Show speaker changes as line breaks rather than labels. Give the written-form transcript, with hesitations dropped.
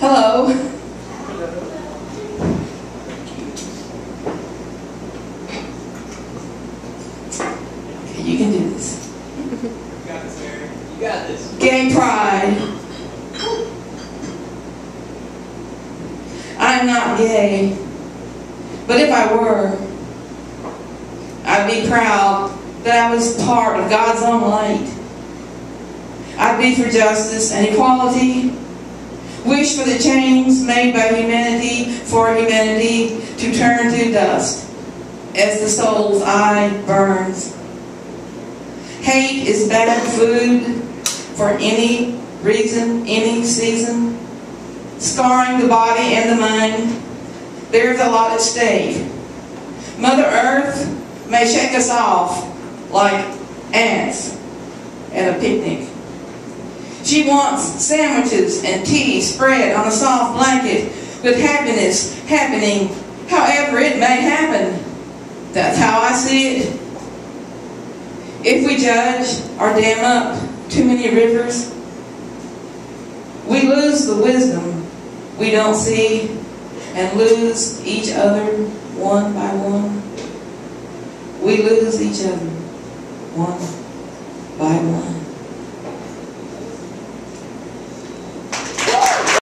Hello. Okay, you can do this.
You got this, Mary. You got this.
Gay pride. I'm not gay, but if I were, I'd be proud that I was part of God's own light. I'd be for justice and equality, wish for the chains made by humanity for humanity to turn to dust as the soul's eye burns. Hate is bad food for any reason, any season, scarring the body and the mind. There's a lot at stake. Mother Earth may shake us off like ants at a picnic. She wants sandwiches and tea spread on a soft blanket with happiness happening however it may happen. That's how I see it. If we judge or dam up too many rivers, we lose the wisdom we don't see and lose each other one by one. We lose each other one by one.